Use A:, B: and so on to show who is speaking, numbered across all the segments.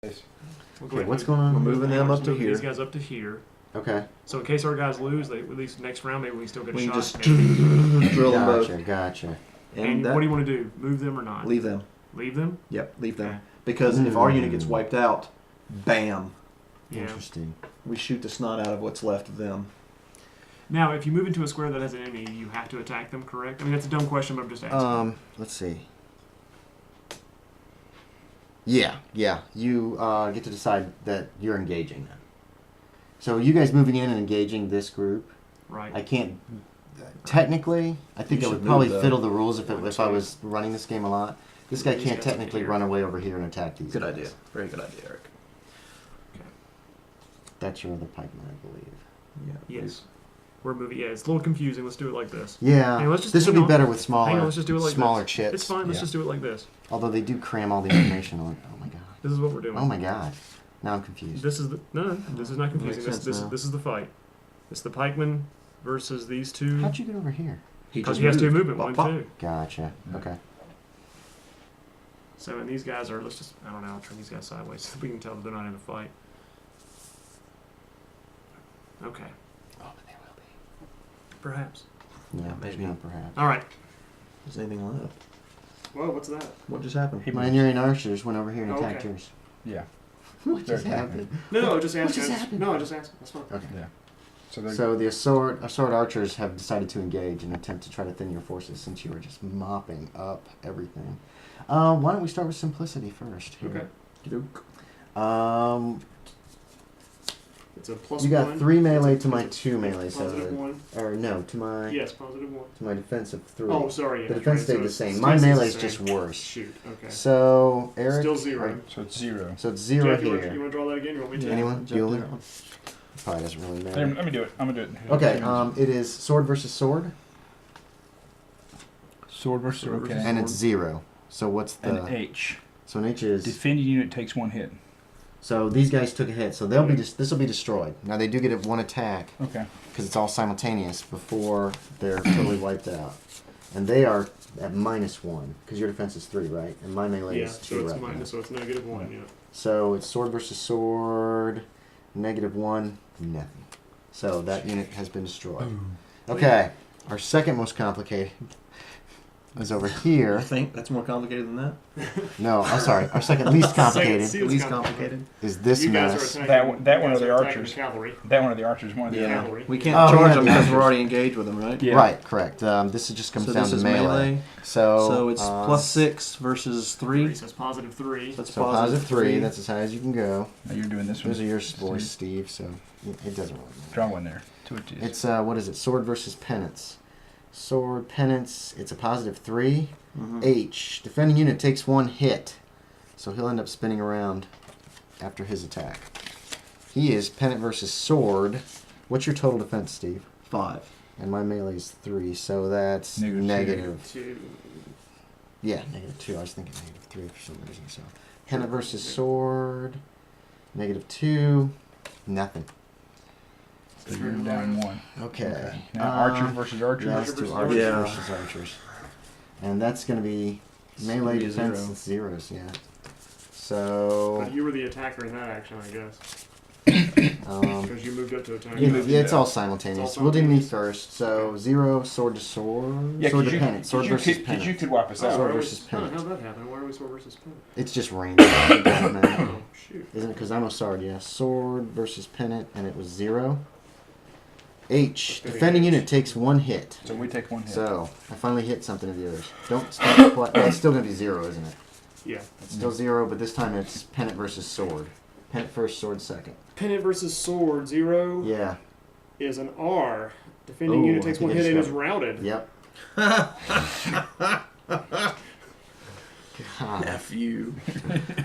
A: Okay, what's going on?
B: We're moving them up to here.
C: These guys up to here.
A: Okay.
C: So in case our guys lose, at least next round, maybe we still get a
B: We
C: shot.
B: can just drill them both.
A: Gotcha.
C: And what do you want to do? Move them or not?
B: Leave them.
C: Leave them?
B: Yep, leave them. Because if our unit gets wiped out, bam.
C: Yeah.
A: Interesting.
B: We shoot the snot out of what's left of them.
C: Now, if you move into a square that has an enemy, you have to attack them, correct? I mean, that's a dumb question, but I'm just asking.
A: Let's see. Yeah. You get to decide that you're engaging them. So you guys moving in and engaging this group.
C: Right.
A: I can't. Technically, I think I would probably fiddle the rules if I was running this game a lot. This guy can't technically run away over here and attack these.
B: Good
A: guys.
B: idea. Very good idea, Erik.
C: Okay.
A: That's your other pikeman, I believe.
B: Yeah.
C: Yes. We're moving. Yeah, it's a little confusing. Let's do it like this.
A: Yeah.
C: Hey, let's just
A: this would be better with smaller.
C: Hang on, let's just do it like
A: smaller
C: this.
A: chips.
C: It's fine. Let's just do it like this.
A: Although they do cram all the information on. Oh my god.
C: This is what we're doing.
A: Oh my god. Now I'm confused.
C: This is the This is not confusing.
B: Makes sense now.
C: This is the fight. It's the pikeman versus these two.
A: How'd you get over here?
C: Because he has two movement. 1 and 2.
A: Gotcha. Okay.
C: So and these guys are. Let's just. I don't know. I'll turn these guys sideways so we can tell that they're not in a fight. Okay.
A: Oh, but they will be.
C: Perhaps.
A: Yeah,
B: maybe.
A: no, perhaps.
C: All right.
B: Is anything left?
C: Whoa, what's that?
B: What just happened?
A: My Nerian archers went over here and
C: Oh,
A: attacked
C: okay.
A: yours.
D: Yeah.
A: What just
D: They're
A: happened?
C: No, just ask.
A: What just happened?
C: No, just ask. That's fine.
A: Okay.
D: Yeah.
A: So the sword archers have decided to engage and attempt to try to thin your forces since you were just mopping up everything. Why don't we start with simplicity first? Here.
C: Okay. It's a plus
A: you got
C: 1.
A: 3 melee to my 2 melee,
C: Positive
A: so
C: 1.
A: or no, to my
C: Positive 1.
A: to my defense of 3.
C: Oh, sorry. Yeah,
A: the defense
C: right.
A: stayed
C: So
A: the
C: it's
A: same.
C: still
A: My
C: the
A: melee is
C: same.
A: just worse.
C: Shoot. Okay.
A: So Erik,
C: Still 0.
D: So it's 0.
A: So it's 0
C: Jeff, you
A: here.
C: want to draw that again? You want me to?
A: Anyone?
B: Jeff,
A: Bueller?
B: that one.
A: Probably doesn't really matter.
D: Let me do it. I'm gonna do it.
A: Okay. It is sword versus sword,
D: Sword versus sword. Okay.
A: and it's 0. So what's the?
D: An H.
A: So an H is.
D: Defending unit takes 1 hit.
A: So these guys took a hit, so they'll be this will be destroyed. Now they do get 1 attack
D: Okay.
A: because it's all simultaneous before they're totally wiped out, and they are at -1 because your defense is 3, right? And my melee
C: Yeah.
A: is 2
C: So it's
A: right now.
C: minus. So it's -1. Yeah.
A: So it's sword versus sword, -1, nothing. So that unit has been destroyed. Okay, our second most complicated is over
B: You
A: here.
B: think that's more complicated than that?
A: No, I'm sorry. Our second least complicated
C: Second
B: Least complicated?
A: is this
C: You guys
A: mess.
C: are attacking.
D: That one
C: you
D: of the
C: guys are attacking
D: archers.
C: Cavalry.
D: That one of the archers, one of the
B: Yeah.
C: Cavalry.
B: We can't
A: Oh,
B: charge
A: yeah,
B: them
A: the
B: because we're
A: archers.
B: already engaged with them, right?
D: Yeah.
A: Right, correct. This just comes
B: So
A: down
B: this
A: to
B: is
A: melee.
B: So
A: So
B: it's
A: uh,
B: +6 versus 3.
C: So it's +3.
B: That's
A: So positive 3. That's as high as you can go.
D: Now you're doing this one.
A: Those are your boys, Steve. So it doesn't really matter.
D: Draw one there. 2 inches.
A: It's what is it? Sword versus penance. Sword penance. It's a +3. H. Defending unit takes 1 hit, so he'll end up spinning around after his attack. He is pennant versus sword. What's your total defense, Steve?
B: 5.
A: And my melee is 3, so that's
D: Negative
A: negative.
C: 2.
A: Yeah, -2. I was thinking -3 for some reason. So pennant versus sword. -2. Nothing.
D: So you're down 1.
A: Okay.
D: Now archers versus archers.
A: Yeah, let's do archers
B: Yeah.
A: versus archers. And that's going to be melee
B: It's gonna be
A: defense
B: zero.
A: zeros, yeah. So,
C: But you were the attacker in that action, I guess.
A: um,
C: Because you moved up to attack.
A: yeah, it's all simultaneous.
C: It's all
A: We'll do me
C: simultaneous.
A: first. So, 0, sword to sword.
D: Yeah,
A: sword
D: because
A: to pennant. Sword versus
D: you
A: pennant.
D: could wipe us
C: Oh,
D: out.
A: Sword
C: why are we-
A: versus pennant.
C: How'd that happen? Why are we sword versus pennant?
A: It's just random. It doesn't matter.
C: Oh, shoot.
A: Isn't it? Because I'm a sword, yeah. Sword versus pennant, and it was 0. H. Defending unit takes 1 hit.
D: So we take 1 hit.
A: So, I finally hit something of yours. Don't stop. Well, it's still going to be 0, isn't it?
C: Yeah.
A: It's still 0, but this time it's pennant versus sword. Pennant first, sword second.
C: Pennant versus sword, 0
A: Yeah.
C: is an R. Defending
A: Ooh,
C: unit
A: I
C: takes
A: think
C: 1
A: I
C: hit and
A: just
C: is
A: got-
C: routed.
A: Yep. God.
B: F you.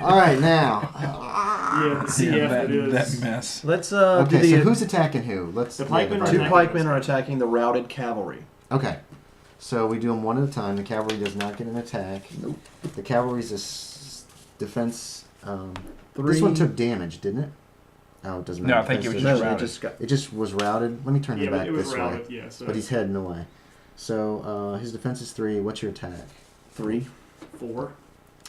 A: All right, now.
C: Yeah, the CF
D: that,
C: it is.
D: that mess.
B: Let's do
A: Okay,
B: the
A: so who's attacking who? Let's.
C: The pikemen
A: divide
B: two
A: it up.
B: pikemen are attacking the routed cavalry.
A: Okay. So we do them one at a time. The cavalry does not get an attack.
B: Nope.
A: The cavalry's defense.
B: 3.
A: This one took damage, didn't it? Oh, it doesn't matter.
D: No, I think it was
A: Defense
D: just
B: No,
A: doesn't-
B: it just got
A: It just was routed. Let me turn
C: Yeah,
A: him
C: but
A: back
C: it was
A: this way.
C: routed, yeah. So
A: But he's heading away. So his defense is 3. What's your attack?
B: 3.
C: 4.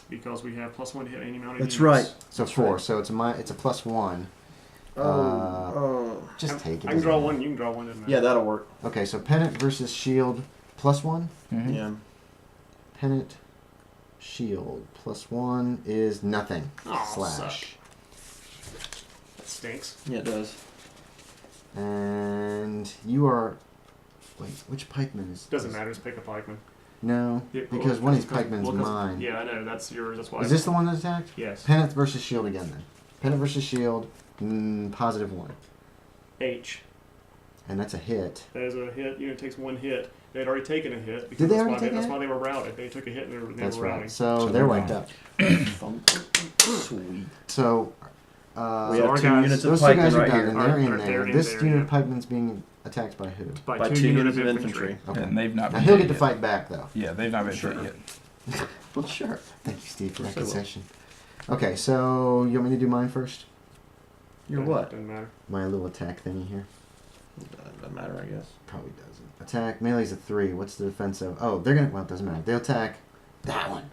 C: because we have +1 to hit any mounted
B: That's
C: units.
B: right.
A: So
B: That's
A: 4.
B: right.
A: So it's a +1. Just take it.
C: I can draw one. You can draw one. Doesn't matter.
B: Yeah, that'll work.
A: Okay, so pennant versus shield +1.
D: Mhm.
B: Yeah.
A: Pennant, shield +1 is nothing.
C: Aw,
A: Slash.
C: That stinks.
B: Yeah, it does.
A: And you are. Wait, which pikeman is?
C: Doesn't matter. Just pick a pikeman.
A: No,
C: Yeah,
A: because one of these pikemen's
C: well, 'cause-
A: mine.
C: Yeah, I know. That's yours. That's why.
A: Is this the one that attacked?
C: Yes.
A: Pennant versus shield again then. Pennant versus shield, +1.
C: H.
A: And that's a hit.
C: That is a hit. Unit takes 1 hit. They had already taken a hit. Because
A: Did they
C: that's
A: already
C: why
A: take a
C: that's
A: hit?
C: why they were routed. They took a hit and they
A: That's
C: were routing.
A: right. So
D: So
A: they're
D: they're
A: wiped
D: gone.
A: out.
B: Sweet.
A: So,
B: We
C: So
B: have
C: our
B: 2
C: guys-
B: units of
A: those two
B: pikemen
A: guys are
B: right
A: done,
B: here.
A: and
C: Are-
A: they're in
C: are-
A: there.
C: they're in
A: This
C: there,
A: unit
C: yeah.
A: of pikemen's being attacked by who?
C: By
B: 2 units of infantry.
A: Okay.
D: And they've not
A: Now
D: been
A: he'll
D: hit
A: get to
D: yet.
A: fight back though.
D: Yeah, they've not been
B: Sure.
D: hit yet.
B: Well, sure.
A: Thank you, Steve, for that
B: Yes, I will.
A: concession. Okay, so you want me to do mine first?
B: You're what?
C: Doesn't matter.
A: My little attack thingy here.
B: Doesn't matter, I guess.
A: Probably doesn't. Attack, melee's a 3. What's the defensive? Oh, they're gonna, well, it doesn't matter. They'll attack that one.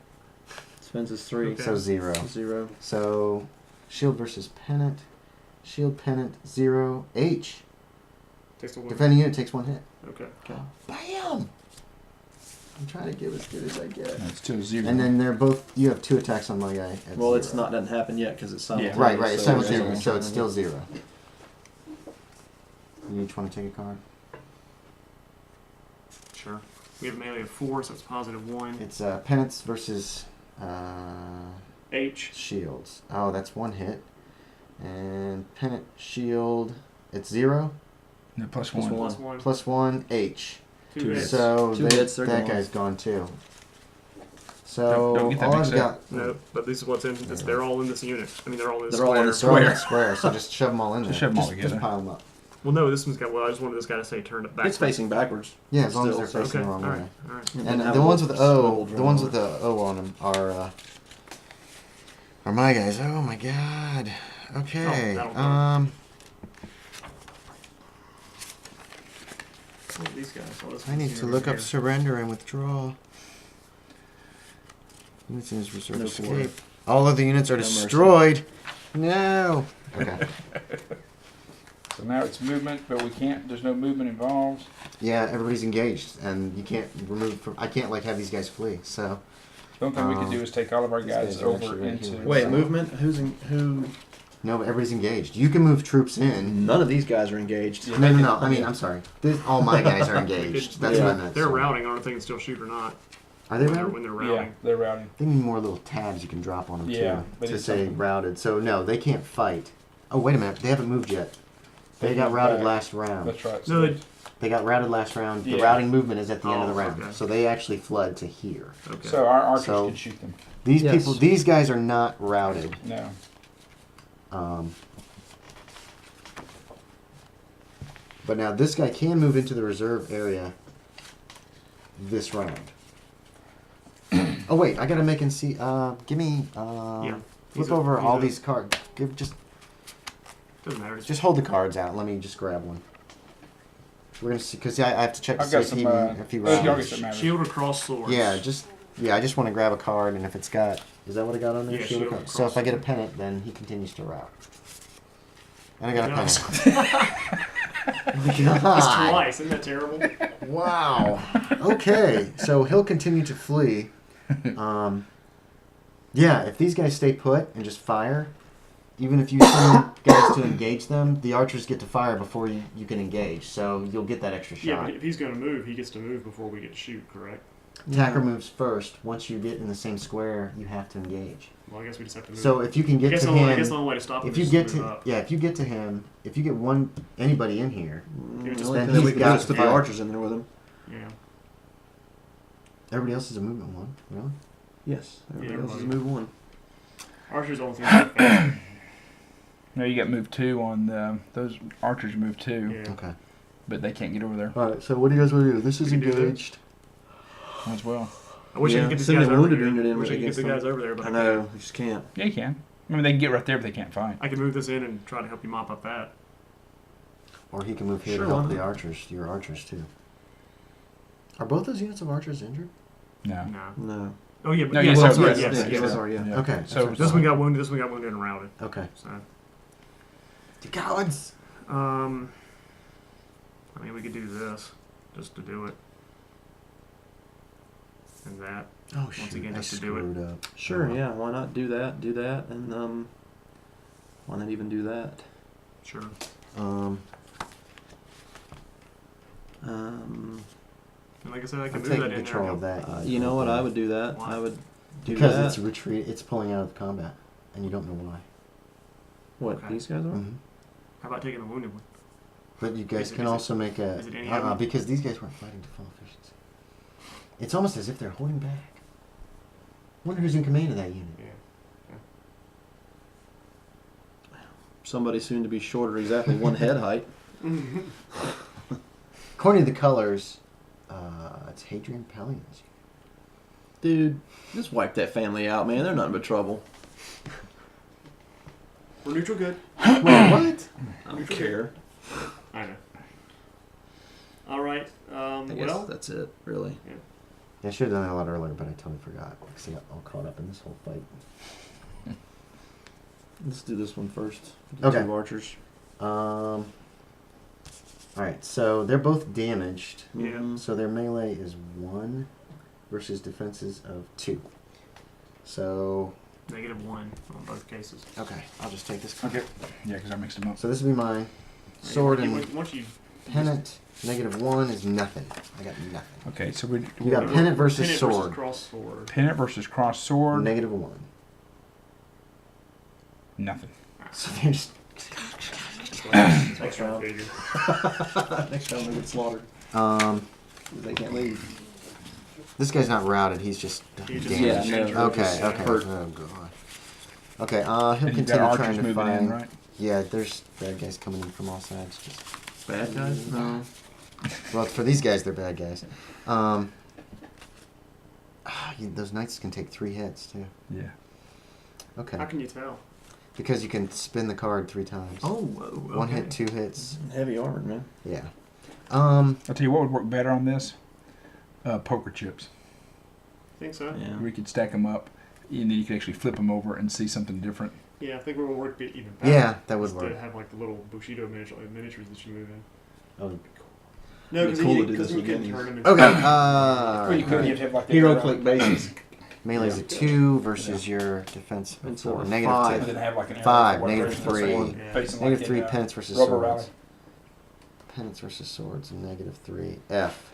B: Defense is 3.
C: Okay.
A: So 0.
B: 0.
A: So, shield versus pennant. Shield, pennant, 0. H.
C: Takes the 1.
A: Defending unit takes 1 hit.
C: Okay.
A: Bam! I'm trying to give as good as I get.
D: No, it's still 0.
A: And then they're both, you have 2 attacks on my guy at
B: Well,
A: 0.
B: it's not doesn't happen yet because it's simultaneous.
A: Right, right. It's
B: so
A: simultaneous,
B: it's
A: so it's still 0. You each want to take a card?
C: Sure. We have a melee of 4, so it's +1.
A: It's pennants versus
C: H.
A: shields. Oh, that's 1 hit. And pennant, shield, it's 0.
D: No,
B: Plus
D: +1.
B: one.
C: +1.
A: +1, H.
C: 2 hits.
A: So
B: 2 hits, they're
A: that
B: gone.
A: guy's gone too. So
D: Don't get that
A: all I've
D: mixed
A: got.
C: No, but this is what's in. They're all in this unit. I mean, they're all in this
B: They're all
C: square.
B: in this
A: They're all in the
D: Square.
A: square, so just shove them all in there.
D: Just shove 'em all
A: Just
D: together.
A: pile them up.
C: Well, no, this one's got. Well, I just wanted this guy to say turn it back.
B: It's facing backwards.
A: Yeah, as long as
B: Still,
A: they're
B: so-
A: facing
C: Okay.
A: the
C: All
A: wrong
C: right.
A: way.
C: All right.
B: And
A: And
B: have
A: the
B: a
A: ones with the
B: swivel
A: O,
B: drawn
A: the ones
B: on
A: with
B: it.
A: the O on them are my guys. Oh my god. Okay.
C: Oh, that'll work. Oh, these guys. Oh, this
A: I
C: one's
A: need
C: here,
A: to look up
C: here.
A: surrender and withdraw. Units in his reserve
B: No
A: escape.
B: quarter.
A: All of the units are
B: No mercy.
A: destroyed. No. Okay.
D: So now it's movement, but we can't. There's no movement involved.
A: Yeah, everybody's engaged, and you can't remove. From, I can't like have these guys flee. So
D: The only thing we could do is take all of our
A: these
D: guys
A: guys are actually
D: over
A: right
D: into.
A: here.
B: Wait, movement? Who's in, who?
A: no, but everybody's engaged. You can move troops in.
B: None of these guys are engaged.
D: Yeah.
A: No. I mean, I'm sorry. All my guys are engaged. That's what I meant.
C: They're
A: sorry.
C: routing. I don't think it's still shoot or not.
A: Are they
C: when
A: routed?
C: when they're
D: Yeah,
C: routing.
D: they're routing.
A: They need more little tabs you can drop on them
D: Yeah,
A: too
D: but
A: to
D: it's
A: say
D: something.
A: routed. So no, they can't fight. Oh wait a minute, they haven't moved yet. They got
D: moved
A: routed
D: back.
A: last round.
D: That's right.
C: No, they.
A: They got routed last round. The
D: Yeah.
A: routing movement is at the end of the
C: Oh,
A: round,
C: okay.
A: so they actually fled to here.
C: Okay.
D: So our archers
A: So-
D: can shoot them.
A: These
B: Yes.
A: people, these guys are not routed.
D: No.
A: But now this guy can move into the reserve area this round. Oh wait, I gotta make and see. Give me.
C: Yeah.
A: Flip
C: He's a-
A: over
C: he's
A: all
C: a-
A: these cards.
C: Doesn't matter.
A: Just hold the cards out. Let me just grab one. We're gonna see because I have to check to
D: I've
A: see
D: got
A: if
D: some.
A: he if he
D: Y'all get
A: rounds.
D: some matters.
C: Shield across swords.
A: Yeah, I just want to grab a card, and if it's got, is that what I got on there?
C: Yeah,
A: Shield
C: shield
A: across. So if
C: across
A: I get a
C: sword.
A: pennant, then he continues to route. And I got a
C: Nice.
A: pennant.
C: That's
A: God.
C: twice. Isn't that terrible?
A: Wow. Okay, so he'll continue to flee. Yeah, if these guys stay put and just fire, even if you send guys to engage them, the archers get to fire before you can engage, so you'll get that extra
C: Yeah,
A: shot.
C: but if he's going to move, he gets to move before we get to shoot, correct?
A: Attacker moves first. Once you get in the same square, you have to engage.
C: Well, I guess we just have to move.
A: So if you can
C: I
A: get
C: guess
A: to
C: the only, I guess
A: him,
C: the only way to stop him
A: if
C: is
A: you
C: to
A: get
C: move
A: to
C: up.
A: if you get to him, if you get anybody in here,
B: The
C: just-
B: only
A: then
B: thing that we
A: he's
B: can
A: got
B: do is
A: to
B: put the
A: fight.
B: archers in there with him.
C: Yeah.
A: everybody else is a movement one. Really?
B: Yes. Everybody else is
C: everybody.
B: move one.
C: Archer's the only thing that affects.
D: No, you got move 2 on the. Those archers move 2,
C: Yeah.
A: Okay.
D: but they can't get over there
A: All right. So what do you guys want to do? This is
C: We can do
A: engaged.
D: as well.
C: I wish I
B: Yeah,
C: could get these
B: send
C: guys
B: the
C: over
B: wounded
C: here.
B: unit in
C: I wish I could get
B: against
C: the
B: them.
C: guys over there, but
B: I
C: I
B: know.
C: can't.
B: You just can't.
D: Yeah, you can. I mean, they can get right there, but they can't fight.
C: I can move this in and try to help you mop up that.
A: Or he can move here
B: Sure,
A: to help
B: why
A: the
B: not?
A: archers. Your archers too. Are both those units of archers injured?
D: No.
C: No.
B: No.
C: Oh yeah,
D: No,
C: but
D: yes,
C: yes,
D: sorry,
C: yes,
D: yes,
C: yes,
B: yes,
C: yes.
B: sorry, yeah.
A: Okay.
D: So
C: This one got wounded. This one got wounded and routed.
A: Okay.
C: So,
A: The cowards.
C: I mean, we could do this just to do it, and that.
A: Oh
C: Once
A: shoot!
C: again,
A: I
C: just to do it.
A: screwed up.
B: Sure, yeah. Why not do that? Do that, and why not even do that?
C: Sure.
B: Um,
C: And like I said, I
A: I'm
C: can move
A: taking
C: that in
A: control
C: there.
A: of that.
B: you know what? I would do that.
C: Why?
B: I would do
A: Because
B: that.
A: it's retreat. It's pulling out of combat, and you don't know why.
B: What
C: Okay.
B: these guys are?
A: Mm-hmm.
C: How about taking the wounded one?
A: But you guys
C: Is it-
A: can
C: is it-
A: also make a
C: is it any of them?
A: because these guys weren't fighting to full efficiency. It's almost as if they're holding back. Wonder who's in command of that unit.
B: Somebody soon to be shorter, exactly one head height.
A: According to the colors, it's Hadrian Pallian's.
B: Dude, just wipe that family out, man. They're nothing but trouble.
C: We're neutral good.
A: Well, what?
B: I don't care.
C: I know. All right.
B: I guess
C: Well,
B: that's it, really.
A: Yeah, I should have done that a lot earlier, but I totally forgot because I got all caught up in this whole fight.
B: Let's do this one first. Do
A: Okay.
B: 2 archers.
A: All right, so they're both damaged.
C: Yeah.
B: Mhm.
A: So their melee is 1 versus defenses of 2. So
C: -1 on both cases.
A: okay, I'll just take this card.
D: Okay. Yeah, because I mixed them up.
A: So this will be mine. Sword
C: You-
A: and
C: once you
A: pennant. -1 is nothing. I got nothing.
D: Okay, so we
A: You got pennant versus
C: pennant
A: sword.
C: versus cross sword.
D: pennant versus cross sword.
A: -1.
D: Nothing.
A: So they're just
B: Next round.
C: Figure.
B: Next round they get slaughtered. They can't leave.
A: this guy's not routed. He's just
C: He just-
A: damaged.
B: Yeah, no.
A: Okay.
C: Just,
A: Okay.
B: hurt.
A: Oh god. Okay. He'll
D: And you've
A: continue
D: got
A: trying
D: archers
A: to
D: moving
A: find.
D: in, right?
A: Yeah, there's bad guys coming in from all sides. Just,
B: Bad guys? No.
A: well, for these guys, they're bad guys. Those knights can take 3 hits too.
D: Yeah.
A: Okay.
C: How can you tell?
A: Because you can spin the card 3 times.
C: Oh, whoa.
A: 1 hit, 2 hits.
B: Heavy armored, man.
A: Yeah.
D: I'll tell you what would work better on this. Poker chips.
C: Think so?
B: Yeah.
D: We could stack them up, and then you could actually flip them over and see something different.
C: Yeah, I think we're gonna work even better.
A: Yeah, that would
C: is
A: work.
C: To have like the little Bushido miniatures that you move in.
A: Oh.
C: No,
B: It'd
C: because
B: be cool to do
C: you
B: this with
C: can
B: minis.
C: turn them into.
A: Okay.
D: Or you could
A: Alright.
D: have like
B: Hero click bases.
A: Melee's a 2 versus your defense of
B: And
A: 4.
B: so a
A: -2.
B: 5.
D: And then have like an arrow
A: 5,
D: for one
A: -3.
D: person, this one
C: Yeah.
D: facing
A: -3
D: like in,
A: pennants versus
D: Rubber
A: swords.
D: Rally.
A: Pennants versus swords, and -3. F.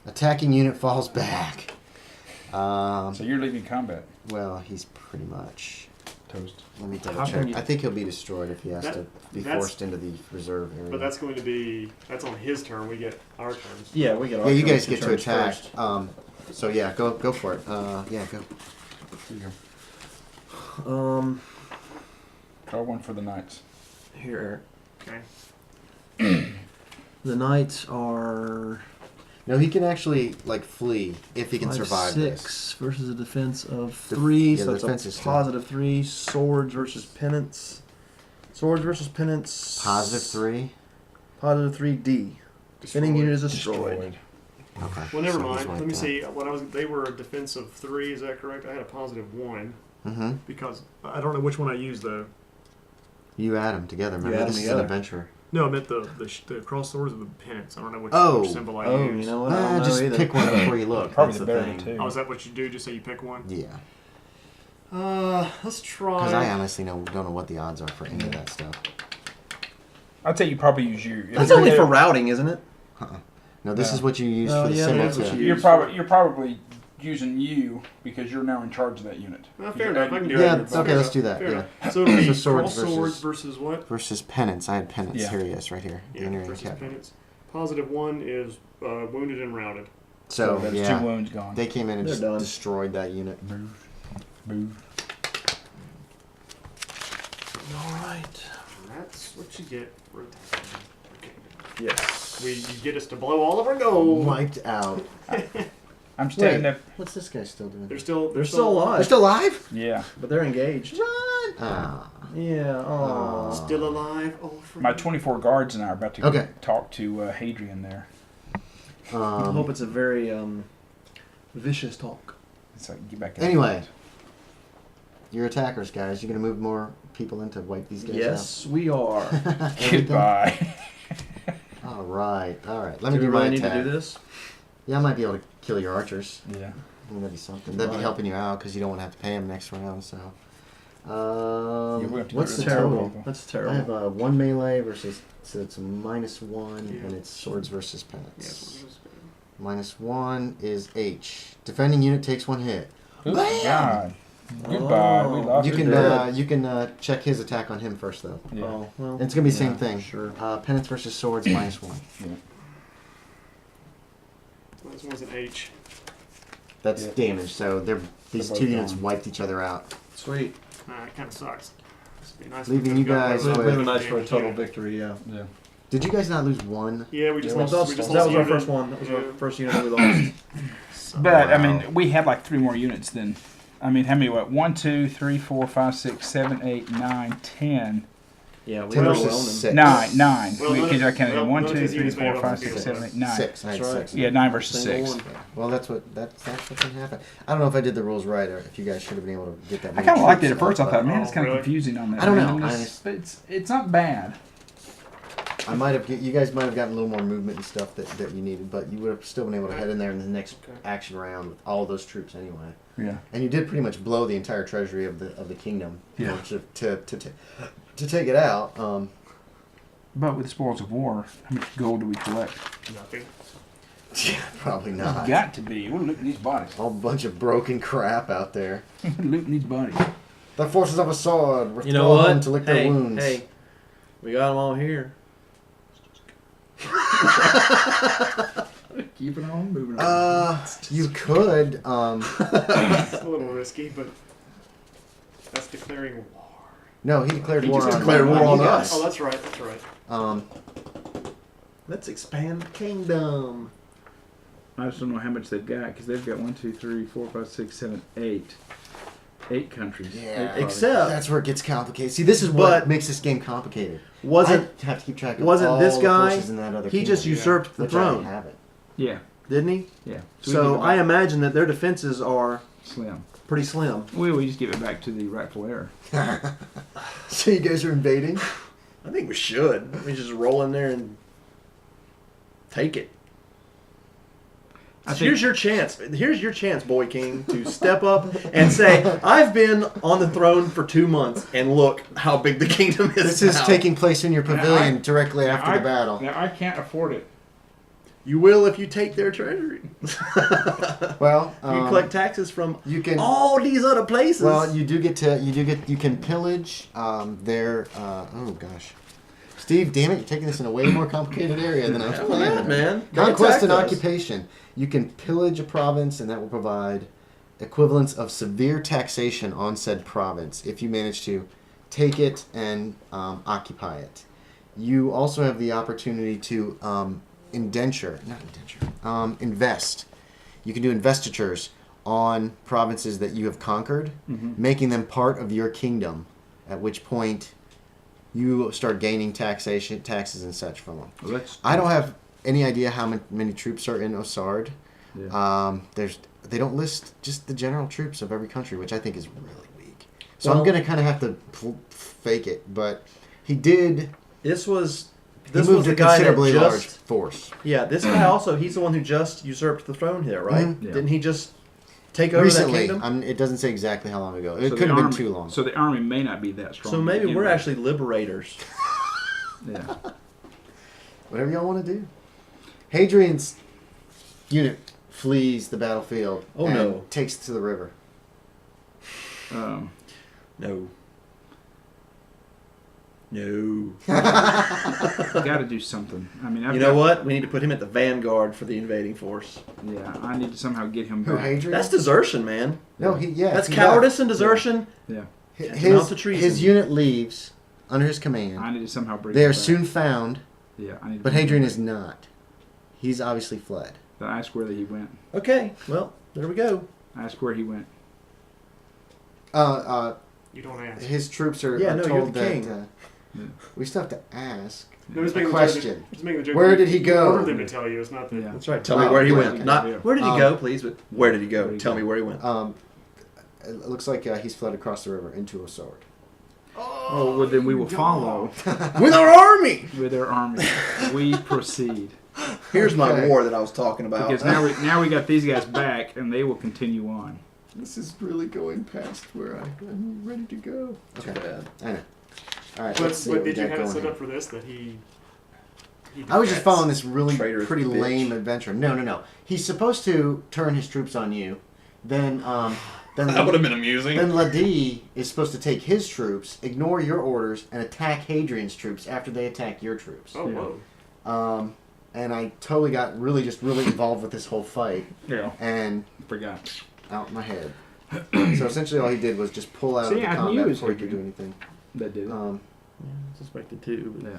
A: Attacking unit falls back.
D: So you're leaving combat.
A: Well, he's pretty much.
D: Toast.
A: Let me
B: How
A: double
B: can
A: check.
B: you-
A: I think he'll be destroyed if he has to be
C: that's-
A: forced into the reserve area.
C: But that's going to be on his turn. We get our turns.
B: Yeah, we get
A: yeah, you guys
B: two
A: get to
B: turns
A: attack.
B: first.
A: So yeah, go for it. Yeah, go.
D: Here you go. Draw one for the knights.
B: Here,
C: Okay.
B: Eric. The knights are
A: No, he can actually like flee if he can
B: 5,
A: survive
B: 6
A: this.
B: versus a defense of 3,
A: yeah,
B: so
A: the defense
B: that's
A: is
B: a
A: still-
B: +3. Swords versus pennants. Swords versus pennants.
A: +3.
B: +3 D. Defending unit is destroyed.
A: Okay.
C: Well, never
A: so he's
C: mind. Let
A: wiped
C: me
A: out.
C: see. They were a defense of 3. Is that correct? I had a +1
A: Mm-hmm.
C: because I don't know which one I used though.
A: You add them together. Remember,
B: add 'em
A: this is
B: together.
A: an adventure.
C: No, I meant the cross swords or the pennants. I don't know which symbol I
B: Oh,
C: used.
B: you know what? I don't know
A: Just
B: either.
A: pick one before you look.
D: Probably
A: That's
D: the
A: the
D: better
A: thing.
D: two.
C: Oh, is that what you do? Just say you pick one?
A: Yeah.
C: Let's try.
A: Because I honestly don't know what the odds are for any of that stuff.
D: I'd say you probably use you. If
B: That's
D: you're
B: only
D: there-
B: for routing, isn't it?
A: No, this
D: No.
A: is what you use
B: Oh,
A: for the
B: yeah,
A: symbol
B: that's what
A: too.
B: you
D: You're
B: use.
D: probably using you because you're now in charge of that unit.
C: Fair enough. I can do
A: Yeah,
C: that.
A: okay, let's do that.
C: Fair
A: Yeah.
C: enough. So it'd be
A: So swords
C: cross swords
A: versus-
C: versus what?
A: Versus pennants. I had pennants.
D: Yeah.
A: Here he is, right here. The
C: Yeah,
A: entering
C: versus
A: cap.
C: pennants. +1 is wounded and routed.
A: So
D: there's
A: yeah,
D: 2 wounds gone.
A: they came in and
B: They're
A: just
B: done.
A: destroyed that unit.
D: Move. Move.
B: Alright.
C: That's what you get for attacking. Okay.
B: Yes.
C: You get us to blow all of our gold.
A: Wiped out.
D: I'm standing up.
A: What's this guy still doing?
C: They're still
B: They're still alive.
A: They're still alive?
D: Yeah.
B: But they're engaged.
A: Run! Ah.
B: Yeah. Oh.
C: still alive. Oh, for
D: My 24 guards and I are about to
A: Okay.
D: talk to Hadrian there.
B: I hope it's a very vicious talk.
D: So get back.
A: Anyway, your attackers, guys. You're gonna move more people in to wipe these guys
B: Yes, we are.
A: out. Everything?
D: Goodbye.
A: All right. Let me
B: Do we
A: do my
B: really need
A: attack.
B: to do this?
A: Yeah, I might be able to kill your archers.
D: Yeah.
A: I mean, that'd be something. That'd be
B: Right.
A: helping you out because you don't want to have to pay them next round. So,
D: Yeah, we have to
A: what's
D: get
A: the
D: rid of
A: total?
D: people.
B: That's
A: I have
B: terrible.
A: one melee versus, so it's a -1,
C: Yeah.
A: and it's swords versus
C: Yeah,
A: penance.
C: it's
A: -1 is H. Defending unit takes 1 hit.
D: Oh,
A: Bam!
D: God. Goodbye. We
B: Oh,
D: lost
A: You
D: it.
A: can you can check his attack on him first though.
D: Yeah.
B: Oh, well.
A: And it's gonna be the same
B: yeah,
A: thing.
B: Sure.
A: Penance versus swords -1.
D: Yeah.
C: This one's an H.
A: That's
D: Yeah.
A: damage. So these
D: They're
A: two
D: both
A: units
D: gone.
A: wiped each other out.
B: Sweet.
C: It kind of sucks. It'd be nice if
A: Leaving
C: we
A: you
C: could've got
A: guys
C: rid of
A: with-
B: Really
C: the
B: nice for a
C: damage,
B: total
C: yeah.
B: victory, yeah.
D: Yeah.
A: Did you guys not lose 1?
C: Yeah, we just
B: Well,
C: lost.
B: that was,
C: We just
B: that was
C: lost
B: our
C: a
B: first
C: unit.
B: one. That was
C: Yeah.
B: our first unit we lost.
D: But I
A: Wow.
D: mean, we had like 3 more units then. I mean, how many? What? 1, 2, 3, 4, 5, 6, 7, 8, 9, 10.
B: Yeah, we
A: 10
B: were
A: versus
B: well
A: 6.
D: 9.
C: Well,
D: Because I counted
C: well,
D: 1,
C: none
D: 2,
C: of his
D: 3,
C: units made
D: 4,
C: it
D: 5,
C: on
D: 6,
C: the
D: 7, 8,
C: field.
D: 9.
A: 6. I had
B: That's right.
A: 6.
D: Yeah, 9 versus
B: Single
D: 6.
B: one.
A: Well, that's what can happen. I don't know if I did the rules right or if you guys should have been able to get that.
D: I
A: many
D: kind of liked it
A: troops
D: at first. I
A: up,
D: thought,
A: but
D: man, it's kind of
C: really?
D: confusing on that.
A: I don't know.
D: randomness, but it's not bad.
A: I might have. You guys might have gotten a little more movement and stuff that you needed, but you would have still been able to head in there in the next action round with all those troops anyway.
D: Yeah.
A: And you did pretty much blow the entire treasury of the kingdom. You
D: Yeah.
A: know, to take it out.
D: But with spoils of war, how much gold do we collect?
C: Nothing.
A: Probably not.
D: Got to be. We're looting these bodies.
A: A whole bunch of broken crap out there.
D: Looting these bodies.
A: The forces of a sword.
B: You know what?
A: To lick
B: Hey,
A: their wounds.
B: hey, we got them all here.
D: Keeping on moving on.
A: You could.
C: It's a little risky, but that's declaring war.
A: No, he declared
B: He
A: war
B: just
A: on
B: declared war
A: you
B: on
A: guys.
B: us.
C: Oh, that's right. That's right.
B: Let's expand the kingdom.
D: I just don't know how much they've got because they've got 1, 2, 3, 4, 5, 6, 7, 8. 8 countries.
A: Yeah,
D: 8 provinces.
B: except-
A: That's where it gets complicated. See, this is what
B: But-
A: makes this game complicated.
B: Wasn't
A: I have to keep track of
B: wasn't
A: all
B: this
A: the
B: guy?
A: forces in that other
B: He
A: kingdom,
B: just usurped the
A: which
B: throne,
A: I haven't.
D: Yeah.
B: didn't he?
D: Yeah.
B: So
D: we
B: I
D: give it
B: imagine that their defenses are
D: back. Slim.
B: pretty slim.
D: We just give it back to the rightful heir.
A: So you guys are invading?
B: I think we should. We just roll in there and take it.
D: I
B: So
D: think-
B: here's your chance. Here's your chance, Boy King, to step up and say, "I've been on the throne for 2 months, and look how big the kingdom is."
A: This is
B: now."
A: taking place in your pavilion
D: I-
A: directly after the battle.
D: Now, I can't afford it.
B: You will if you take their treasury.
A: Well,
B: You collect taxes from
A: you can.
B: all these other places.
A: Well, you can pillage their. Oh gosh, Steve, damn it, you're taking this in a way more complicated area than I was
B: Hell yeah,
A: planning.
B: man. They
A: Conquest and
B: attacked us.
A: occupation. You can pillage a province, and that will provide equivalents of severe taxation on said province if you manage to take it and occupy it. You also have the opportunity to invest. You can do investitures on provinces that you have conquered, making them part of your kingdom, at which point you start gaining taxes and such from them.
D: Well, that's,
A: I don't have any idea how many troops are in Osard.
D: Yeah.
A: They don't list just the general troops of every country, which I think is really weak. So
B: Well-
A: I'm gonna kind of have to fake it, but he did.
B: This was
A: He
B: this
A: moved
B: was the
A: a
B: guy that
A: considerably large
B: just
A: force.
B: yeah. This guy also he's the one who just usurped the throne here, right?
A: Mhm.
D: Yeah.
B: Didn't he just take over
A: Recently,
B: that kingdom?
A: it doesn't say exactly how long ago. It
D: so
A: couldn't
D: the
A: have been
D: army-
A: too long.
D: So the army may not be that strong.
B: So
D: to
B: maybe
D: begin
B: we're
D: with.
B: actually liberators.
D: Yeah.
A: Whatever y'all want to do. Hadrian's unit flees the battlefield.
B: Oh,
A: and
B: no.
A: takes to the river.
B: No. No.
D: Got to do something. I mean,
B: You know what? We need to put him at the vanguard for the invading force.
D: Yeah, I need to somehow get him
A: Who,
D: back.
A: Hadrian?
B: That's desertion, man.
A: No,
B: That's
A: he
B: cowardice and desertion.
D: Yeah,
B: Amount
A: His,
B: to treason.
A: his unit leaves under his command.
D: I need to somehow bring.
A: They
D: him
A: are
D: back.
A: soon found,
D: Yeah, I need. To
A: but
D: bring him
A: Hadrian
D: back.
A: is not. He's obviously fled.
D: But I asked where he went.
B: Okay, well, there we go.
D: I asked where he went.
C: You don't ask.
A: His troops are,
B: Yeah,
A: are
B: no, you're
A: told
B: the
A: that
B: king.
A: We still have to ask
C: No, just
A: a
C: making
A: question.
C: Just making the joke.
A: Where did he
C: You
A: go?
C: ordered them to tell you. It's not that.
D: Yeah.
B: That's right. Tell
A: Wow,
B: me where he
A: yeah,
B: went.
A: okay.
B: Not
D: Yeah.
B: where did he go, please, but where did he go?
D: Where'd he
B: Tell
D: go?
B: me where he went.
A: It looks like he's fled across the river into a sword.
D: Oh, well, then we will follow
B: With our army!
D: with our army. We proceed.
B: Here's my
A: Okay.
B: war that I was talking about.
D: Because now we got these guys back, and they will continue on.
A: This is really going past where I'm ready to go.
B: Too
A: Okay,
B: bad.
A: I know. All right,
C: But,
A: let's see what we
C: did you
A: got
C: have it
A: going
C: set
A: here.
C: up for this that he
A: I was just
C: defects?
A: following this really
B: Traitorous
A: pretty
B: bitch.
A: lame adventure. No. He's supposed to turn his troops on you. Then
B: That would have been amusing.
A: Then Ladi is supposed to take his troops, ignore your orders, and attack Hadrian's troops after they attack your troops.
C: Oh,
D: Yeah.
C: whoa.
A: And I totally got really involved with this whole fight
D: Yeah.
A: and
D: Forgot.
A: out my head. So essentially all he did was just pull out
D: See,
A: of the
D: I knew
A: combat
D: it was
A: before he could do
D: Hadrian.
A: anything.
D: That did it.
B: I suspected too. But
D: Yeah.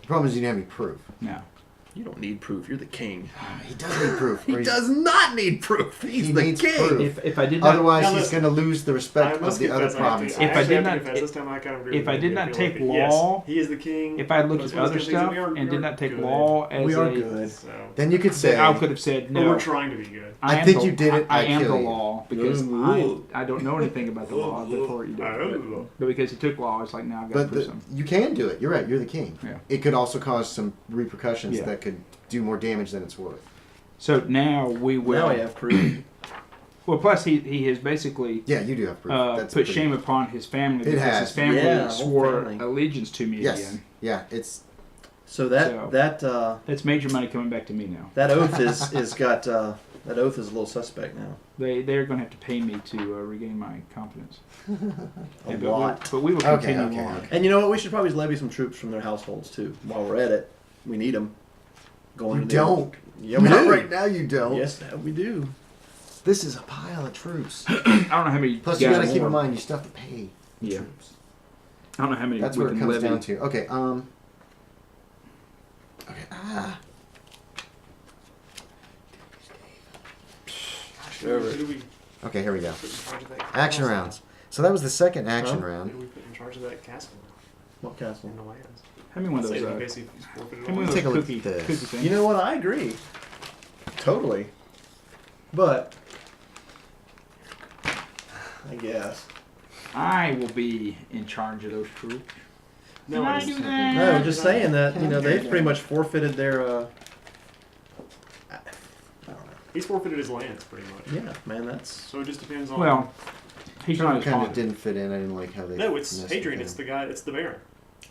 A: The problem is you didn't have any proof.
D: No.
B: You don't need proof. You're the king.
A: He does need proof. or
B: He
A: he's-
B: does not need proof. He's
A: He
B: the
A: needs
B: king.
A: proof.
D: If I did not,
A: Otherwise,
C: Now
A: he's
C: listen,
A: going to lose the
C: I
A: respect
C: must
A: of the other
C: confess, I have to-
A: provinces.
D: If I
C: actually
D: did
C: have to
D: not-
C: confess, this time I kind of agree
D: if
C: with
D: I
C: you.
D: did not
C: feel
D: take
C: like,
D: law-
C: yes, he is the king.
D: if I had looked
C: But
D: at
C: it's one of
D: other
C: those things that
D: stuff
C: we are-
D: and
C: we
D: did not
C: are
D: take
C: good.
D: law as
B: We are
D: a,
B: good.
C: So,
A: Then you could say,
D: then I could have said
C: but
D: no.
C: we're trying to be good.
A: I
D: am
A: think
D: the-
A: you did it,
D: I
A: I
D: am
A: kill
D: the
A: you.
D: law because I don't know anything about the law before you do.
C: Oh.
D: But because he took law, it's like now I've got to
A: but
D: prove something.
A: you can do it. You're right. You're the king.
D: Yeah.
A: It could also cause some repercussions
D: Yeah.
A: that could do more damage than it's worth.
D: So now we will.
B: Now we have proof.
D: Well, plus he has basically
A: Yeah, you do have proof. That's
D: put
A: pretty-
D: shame upon his family
A: It
D: because
A: has.
D: his family
B: Yeah, whole
D: swore
B: family.
D: allegiance to me
A: Yes.
D: again.
A: Yeah, it's
B: So that
D: So-
B: that
D: That's major money coming back to me now.
B: that oath is got that oath is a little suspect now.
D: They're going to have to pay me to regain my confidence.
B: A
D: But
B: lot.
D: but we will
A: Okay,
D: continue
A: okay,
D: on.
A: okay.
B: And you know what? We should probably levy some troops from their households too. While we're at it, we need them. Going
A: You
B: to the-
A: don't.
B: Yeah, we
A: Not
B: do.
A: right now. You don't.
B: Yes, we do.
A: This is a pile of troops.
D: I don't know how many.
A: Plus, you got to
D: guys-
A: keep in mind you still have to pay the
D: Yeah.
A: troops.
D: I don't know how many.
A: That's
D: we
A: what it
D: can
A: comes
D: levy.
A: down to. Okay. Okay.
C: Who do we
A: Okay. Here we go.
C: put in charge of that
A: Action
C: castle?
A: rounds. So that was the second action
B: Huh?
C: Who
A: round.
C: do we put in charge of that castle
B: What castle?
C: in the lands?
D: How many one of
C: Say
D: those?
C: that basically forfeited
D: How many
C: all
D: of
A: Take a
D: those
A: look
D: cookie
A: at this.
D: cookie things?
B: You know what? I agree. Totally. But I guess.
D: I will be in charge of those troops.
C: No,
D: Can I
C: it's-
D: do that?
B: No, just saying that they've
A: Okay.
B: pretty much forfeited their. I don't know.
C: He's forfeited his lands pretty much.
B: Yeah, man, that's.
C: So it just depends on.
D: Well, he's not his
A: Kind of
D: father.
A: didn't fit in. I didn't like how they.
C: no, it's
A: messed with
C: Hadrian.
A: him.
C: It's the guy. It's the Baron.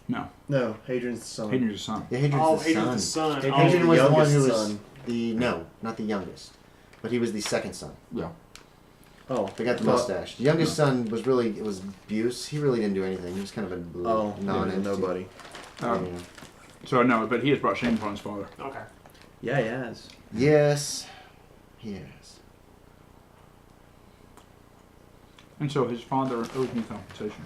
D: No,
B: No, Hadrian's the son.
D: Hadrian's his son.
A: Yeah, Hadrian's
C: Oh,
A: the
C: Hadrian's the
A: son.
C: son.
B: Hadrian's
A: Hadrian
B: the
A: was the one
B: youngest
A: who was
B: son.
A: not the youngest, but he was the second son.
D: Yeah.
B: Oh,
A: They got the
B: I thought-
A: mustache. The youngest son was Buse. He really didn't do anything. He was kind of a
B: Oh,
A: non-entity.
B: nobody.
A: Yeah.
D: So no, but he has brought shame upon his father.
C: Okay.
B: Yeah, he has.
A: Yes. Yes.
D: And so his father owes me compensation.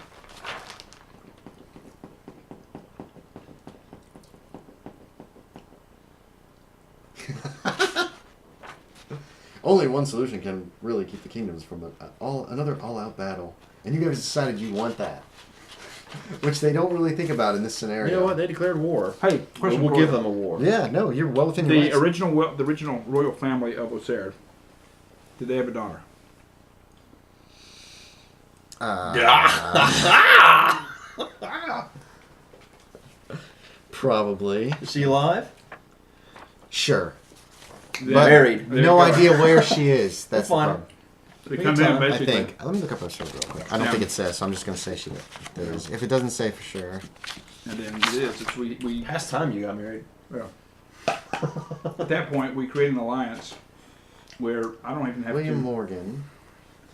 A: Only one solution can really keep the kingdoms from another all-out battle, and you guys decided you want that, which they don't really think about in this scenario.
B: You know what? They declared war.
D: Hey, question
B: We'll
D: for
B: give
D: you.
B: them a war.
A: Yeah, no, you're well within your
D: The
A: rights.
D: original royal family of Osir, did they have a daughter?
A: Probably.
B: Is she alive?
A: Sure.
D: They-
A: But
B: Married.
D: There
A: no
D: you go.
A: idea where she is. That's the
B: We'll find
A: problem.
D: They
B: We
D: come
B: can
D: in
B: tell.
A: I
D: basically.
A: think. Let me look up her sword real quick. I don't
D: Yeah.
A: think it says, so I'm just going to say she there is. If it doesn't say for sure.
D: And then it is. It's we
B: Past time you got married.
D: at that point we create an alliance where I don't even have
A: William
D: to.
A: Morgan.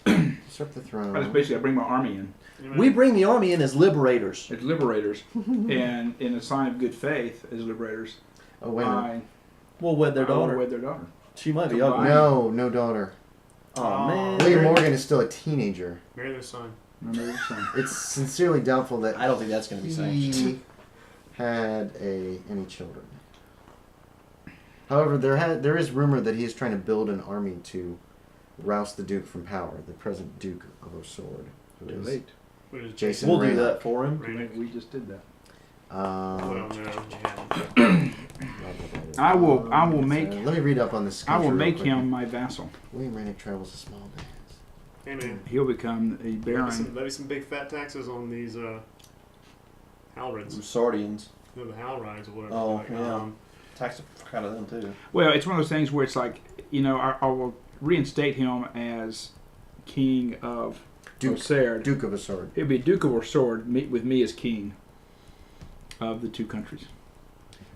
A: Usurp the throne.
D: I just basically I bring my army in.
B: We bring the army in as liberators.
D: As liberators, and in a sign of good faith, as liberators,
A: Oh, wait a minute.
D: I
B: We'll wed their
D: I will
B: daughter.
D: wed their daughter.
B: She might be
D: Combined.
B: ugly.
A: No daughter.
B: Oh man.
A: William Morgan is still a teenager.
C: Marry their son.
D: Remember your son.
A: It's sincerely doubtful that
B: I don't think that's going to be
A: he
B: sanctioned.
A: had any children. However, there is rumor that he is trying to build an army to roust the Duke from power, the present Duke of Oswald, who
D: Too
A: is
D: late.
C: What is
A: Jason
B: We'll do
A: Ray.
B: that for him.
D: We just did that.
C: Well,
A: Um,
C: no.
D: I will make.
A: let me read up on this.
D: I will
A: country real
D: make
A: quick.
D: him my vassal.
A: William Rennick travels a small band.
C: Hey man,
D: He'll become a baron.
C: levy some big fat taxes on these Halrids.
B: Sardians.
C: No, the Halrides or whatever.
B: Oh,
C: like,
B: yeah. Tax the fuck out of them too.
D: Well, it's one of those things where it's like, I will reinstate him as king of
A: Duke.
D: Oserd.
A: Duke of a Sword.
D: He'll be Duke of Oserd with me as king of the two countries,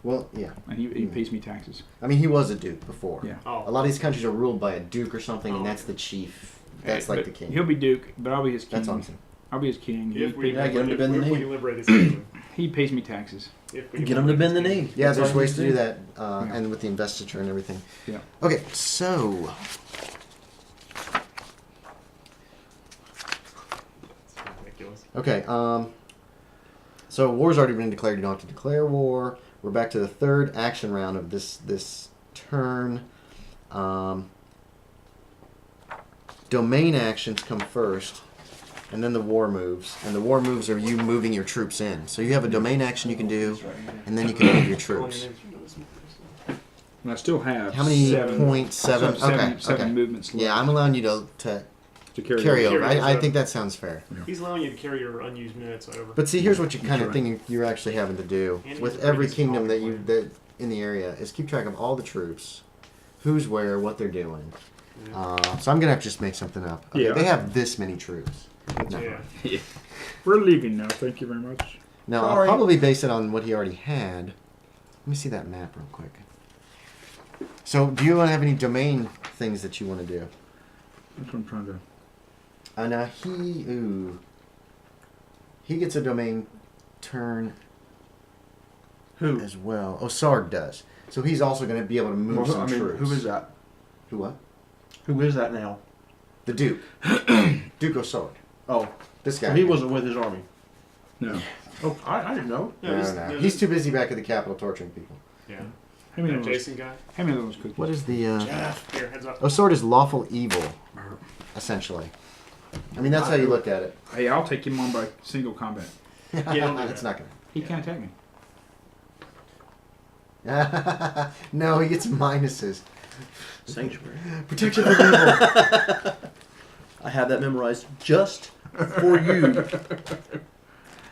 A: Well, yeah.
D: and he pays me taxes.
A: I mean, he was a duke before.
D: Yeah.
C: Oh,
A: A lot of these countries are ruled by a duke or something, and
C: Oh.
A: that's the chief. That's like
D: But
A: the king.
D: He'll be Duke, but I'll be his king.
A: That's awesome.
D: I'll be his king.
C: if we,
B: Yeah, get him to
C: if,
B: bend the
C: if we
B: knee.
C: can liberate this kingdom.
D: He pays me taxes.
C: If we
B: Get
C: can
B: them to
C: liberate
B: bend the
C: this
B: knee.
C: kingdom.
A: Yeah,
B: That's
A: there's
B: all
A: ways to
B: you
A: do
B: do.
A: that,
D: Yeah.
A: and with the investiture and everything.
D: Yeah.
A: Okay, so
C: It's ridiculous.
A: okay, so war's already been declared. You don't have to declare war. We're back to the third action round of this turn. Domain actions come first, and then the war moves. And the war moves are you moving your troops in. So you have a domain action you can do, and then you can move your troops.
D: And I still have
A: How many
D: seven,
A: point seven?
D: I still have
A: Okay,
D: seven
A: okay.
D: movements left.
A: Yeah, I'm allowing you to
D: to carry,
A: carry over.
C: Carry
A: I
C: over.
A: think that sounds fair.
C: He's allowing you to carry your unused minutes over.
A: But see, here's what you kind of
D: right.
A: thing you're actually having to do
C: And
A: with
C: he's
A: every
C: raised
A: kingdom that
C: small
A: you that in the area is keep track of all the troops, who's where, what they're doing.
C: Yeah.
A: So I'm gonna have to just make something up. Okay,
D: Yeah.
A: They have this many troops. No.
C: Yeah.
D: We're leaving now. Thank you very much.
A: No, I'll
B: Sorry.
A: probably base it on what he already had. Let me see that map real quick. So, do you want to have any domain things that you want to do?
D: That's what I'm trying to.
A: Now he gets a domain turn
B: Who?
A: as well. Oh, Sard does. So he's also going to be able to move
B: Well,
A: some troops.
B: who is that?
A: Who what?
B: Who is that now?
A: The Duke. Duke of Sword.
B: Oh,
A: This guy.
B: so he wasn't with his army.
D: No.
B: Oh, I didn't know.
A: No. He's too busy back at the Capitol torturing people.
C: Yeah.
D: How many
C: That
D: of those?
C: Jason guy.
D: How many of those cookies?
A: What is the...
C: Jeff, here, heads up.
A: Sword is lawful evil, essentially. I mean, that's how you look at it.
D: Hey, I'll take him on by single combat.
C: don't do
A: It's
C: that.
A: not going
D: He can't attack me.
A: to... No, he gets minuses.
B: Sanctuary.
A: Protection from evil.
B: I have that memorized just for you.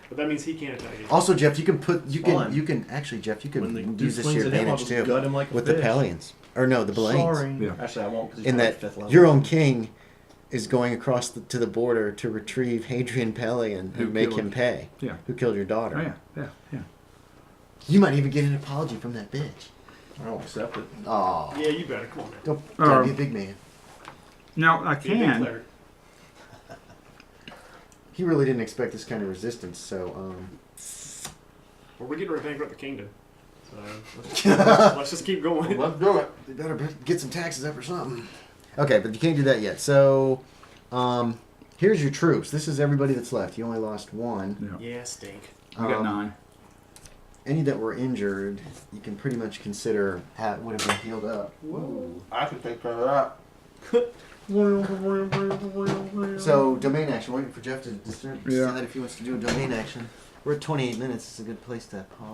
C: But that means he can't attack you.
A: Also, Jeff, you can
B: Fine.
A: actually, Jeff, you
B: When the
A: can
B: dude
A: use this to
B: swings
A: your
B: at him, I'll
A: advantage
B: just
A: too.
B: gut him like a
A: With the
B: fish.
A: Palians. Or no, the Blaines.
B: Sorry.
D: Yeah.
B: Actually, I won't because he's
A: In
B: probably
A: that
B: fifth level.
A: your own king is going across to the border to retrieve Hadrian Pelion
D: Who
A: and make
D: killed
A: him
D: him.
A: pay.
D: Yeah.
A: Who killed your daughter.
D: Oh yeah.
A: You might even get an apology from that bitch.
B: I don't accept it.
A: Oh,
C: Yeah, you better. Come on, man.
A: don't gotta be a big man.
D: Now I
C: Be a big
D: can.
C: player.
A: He really didn't expect this kind of resistance, so
C: Well, we're getting ready to bankrupt the kingdom. So let's just keep going.
B: Let's do it.
A: they better get some taxes up or something. Okay, but you can't do that yet. So, here's your troops. This is everybody that's left. You only lost one.
D: Yeah.
C: Yeah, stink.
D: I got 9.
A: Any that were injured, you can pretty much consider would have been healed up.
B: Whoa. I could take care of that.
A: So, domain action. Waiting for Jeff to decide
D: Yeah.
A: if he wants to do a domain action. We're at 28 minutes. It's a good place to pause.